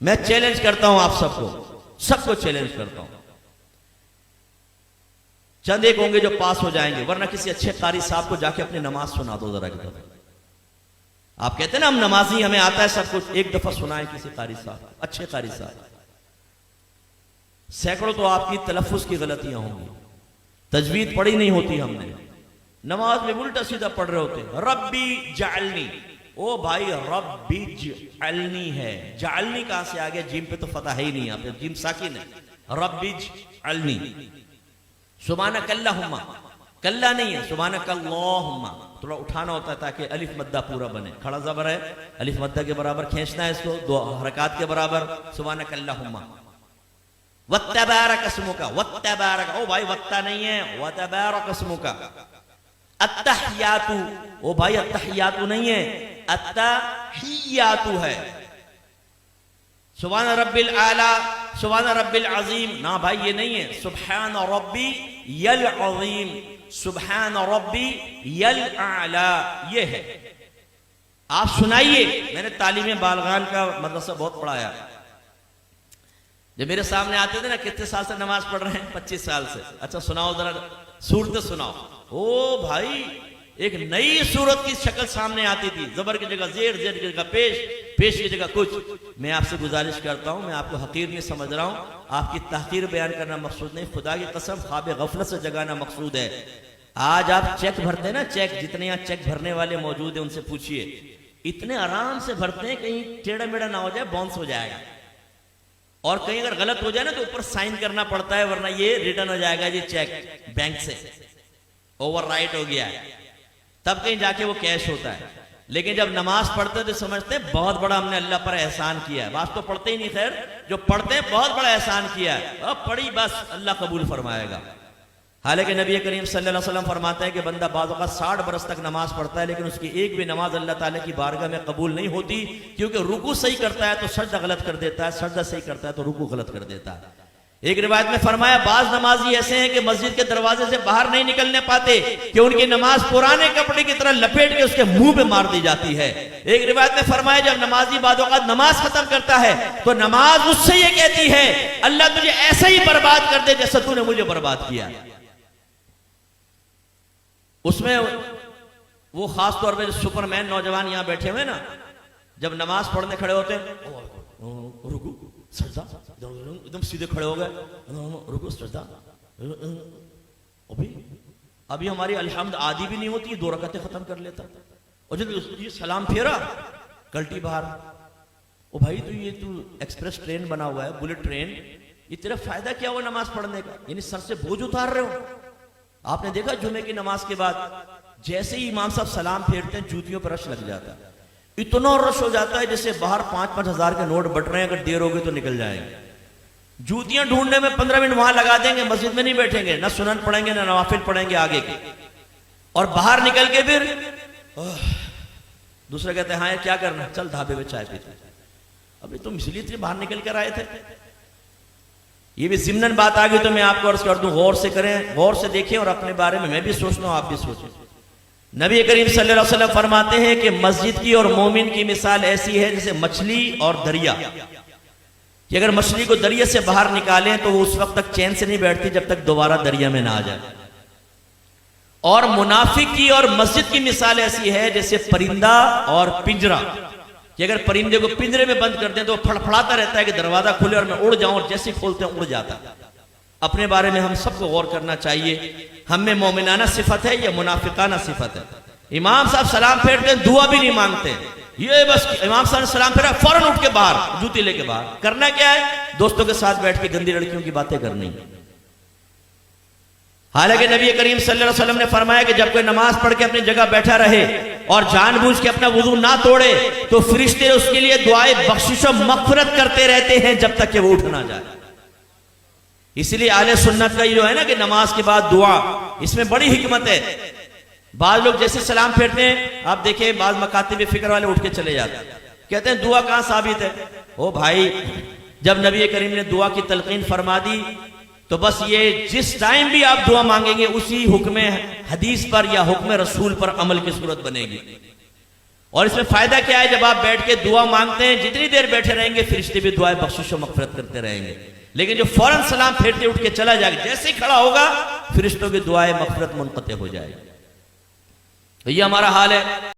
मैं चैलेंज करता हूं आप सबको चैलेंज करता हूं। चंद एक होंगे जो पास हो जाएंगे, वरना किसी अच्छे कारी साहब को जाके अपनी नमाज सुना दो जरा की दफा। आप कहते हैं ना हम नमाजी, हमें आता है सब कुछ, एक दफा सुनाए किसी कारी साहब, अच्छे कारी साहब। सैकड़ों तो आपकी तलफ्फुज की गलतियां होंगी, तजवीद पढ़ी नहीं होती हमने, नमाज में उल्टा सीधा पढ़ रहे होते। रब्बी जालनी, ओ भाई रब्बी जालनी है, जालनी कहां से आ गया? जिम पे तो फतह है ही नहीं, यहाँ पे जिम साकिन है। रब्बी जालनी, सुब्हानक अल्लाहुम्मा, कल्ला नहीं है, सुब्हानक अल्लाहुम्मा, थोड़ा उठाना होता है ताकि अलिफ मद्दा पूरा बने। खड़ा ज़बर है, अलिफ मद्दा के बराबर खींचना है इसको, दो हरकत के बराबर। सुब्हानक अल्लाहुम्मा वत्तबारक अस्मुका, वत्तबारक, ओ भाई वत्ता नहीं है, वत्तबारक अस्मुका। अत्तहियातु, ओ भाई अत्तहियातु नहीं है, अत्तहियातु है। सुब्हान रब्बिल आला, सुब्हान रब्बिल अजीम, ना भाई ये नहीं है, सुब्हान रब्बी यल अजीम, सुब्हान रब्बी यल आला, ये है। आप सुनाइए, मैंने तालीम बालगान का मदरसा बहुत पढ़ाया। जब मेरे सामने आते थे ना, कितने साल से नमाज पढ़ रहे हैं? 25 साल से। अच्छा सुनाओ जरा सूरत सुनाओ। ओ भाई एक नई सूरत की शक्ल सामने आती थी, जबर की जगह जेर, जेर की जगह पेश, पेश की जगह कुछ। मैं आपसे गुजारिश करता हूं, मैं आपको हकीर नहीं समझ रहा हूं, आपकी तहकीर बयान करना मकसूद नहीं, खुदा की कसम ख्वाब गफलत से जगाना मकसूद है। आज आप चेक भरते हैं ना, चेक, जितने यहाँ चेक भरने वाले मौजूद हैं उनसे पूछिए, इतने आराम से भरते हैं, कहीं टेढ़ा मेढ़ा ना हो जाए, बाउंस हो जाएगा। और कहीं अगर गलत हो जाए ना तो ऊपर साइन करना पड़ता है, वरना ये रिटर्न हो जाएगा जी चेक बैंक से, ओवरराइट हो गया है, तब कहीं जाके वो कैश होता है। लेकिन जब नमाज पढ़ते तो समझते हैं बहुत बड़ा हमने अल्लाह पर एहसान किया है। बात तो पढ़ते ही नहीं, खैर जो पढ़ते हैं बहुत बड़ा एहसान किया है, अब पढ़ी बस अल्लाह कबूल फरमाएगा। हालांकि नबी करीम सल्लल्लाहु अलैहि वसल्लम फरमाते हैं कि बंदा बाज़ औक़ात 60 बरस तक नमाज पढ़ता है, लेकिन उसकी एक भी नमाज अल्लाह ताला की बारगाह में कबूल नहीं होती, क्योंकि रुकू सही करता है तो सजदा गलत कर देता है, सजदा सही करता है तो रुकू गलत कर देता है। एक रिवायत में फरमाया, बाज नमाजी ऐसे हैं कि मस्जिद के दरवाजे से बाहर नहीं निकलने पाते कि उनकी नमाज पुराने कपड़े की तरह लपेट के उसके मुंह पे मार दी जाती है। एक रिवायत में फरमाया, जब नमाजी बाज़ औक़ात नमाज खत्म करता है तो नमाज उससे ये कहती है, अल्लाह तुझे ऐसे ही बर्बाद कर दे जैसे तूने मुझे बर्बाद किया। उसमें वो खास तौर पे सुपरमैन नौजवान यहां बैठे हुए ना, जब नमाज पढ़ने खड़े होते हैं, रुकू सजदा, एकदम सीधे खड़े हो गए, रुकू सजदा, अभी हमारी अलहम्द आदि भी नहीं होती, 2 रकअतें खत्म कर लेता। और जब ये सलाम फेरा, कल्टी बाहर, ओ भाई तो ये तू एक्सप्रेस ट्रेन बना हुआ है, बुलेट ट्रेन, ये तेरा फायदा क्या हुआ नमाज पढ़ने का? यानी सर से बोझ उतार रहे हो। आपने देखा जुमे की नमाज के बाद जैसे ही इमाम साहब सलाम फेरते हैं, जूतियों पर रश लग जाता है, इतना रश हो जाता है जैसे बाहर 5-5 हजार के नोट बट रहे हैं, अगर देर होगी तो निकल जाएंगे। जूतियां ढूंढने में 15 मिनट वहां लगा देंगे, मस्जिद में नहीं बैठेंगे, ना सुनन पढ़ेंगे ना नवाफिल पढ़ेंगे आगे के, और बाहर निकल के फिर दूसरे कहते हैं, हाँ क्या करना, चल ढाबे में चाय पीते। अभी तुम इसलिए बाहर निकल कर आए थे। ये भी ज़िम्नन बात आ गई तो मैं आपको अर्ज कर दूं, गौर से करें, गौर से देखें, और अपने बारे में मैं भी सोचता हूं, आप भी सोचें। नबी करीम सल्लल्लाहु अलैहि वसल्लम फरमाते हैं कि मस्जिद की और मोमिन की मिसाल ऐसी है जैसे मछली और दरिया, कि अगर मछली को दरिया से बाहर निकालें तो वो उस वक्त तक चैन से नहीं बैठती जब तक दोबारा दरिया में ना आ जाए। और मुनाफिक की और मस्जिद की मिसाल ऐसी है जैसे परिंदा और पिंजरा, कि अगर परिंदे को पिंजरे में बंद कर दें तो फड़फड़ाता रहता है कि दरवाजा खुले और मैं उड़ जाऊं, और जैसे खोलते हैं उड़ जाता है। अपने बारे में हम सबको गौर करना चाहिए, हम में मोमिनाना सिफत है या मुनाफिकाना सिफत है। इमाम साहब सलाम फेरते हैं, दुआ भी नहीं मांगते, ये बस इमाम साहब ने सलाम फेरा फौरन उठ के बाहर, जूती लेके बाहर। करना क्या है? दोस्तों के साथ बैठ के गंदी लड़कियों की बातें करनी। हालांकि नबी करीम सल्लल्लाहु अलैहि वसल्लम ने फरमाया कि जब कोई नमाज पढ़ के अपनी जगह बैठा रहे और जानबूझ के अपना वुजू ना तोड़े तो फरिश्ते उसके लिए दुआए बख्शिश और मग़फ़िरत करते रहते हैं जब तक कि वो उठ ना जाए। इसलिए आले सुन्नत का ये जो है ना कि नमाज के बाद दुआ, इसमें बड़ी हिकमत है। बाज लोग जैसे सलाम फेरते हैं, आप देखें बाज मकातिब फिक्र वाले उठ के चले जाते हैं, कहते हैं दुआ कहां साबित है? ओ भाई, जब नबी करीम ने दुआ की तलकीन फरमा दी तो बस ये जिस टाइम भी आप दुआ मांगेंगे उसी हुक्म हदीस पर या हुक्म रसूल पर अमल की सूरत बनेगी। और इसमें फायदा क्या है, जब आप बैठ के दुआ मांगते हैं, जितनी देर बैठे रहेंगे फरिश्ते भी दुआएं बख्शिश और मगफिरत करते रहेंगे। लेकिन जो फौरन सलाम फेरते उठ के चला जाएगा, जैसे ही खड़ा होगा फरिश्तों की दुआएं मगफिरत मुनक़ते हो जाएगी। तो ये हमारा हाल है।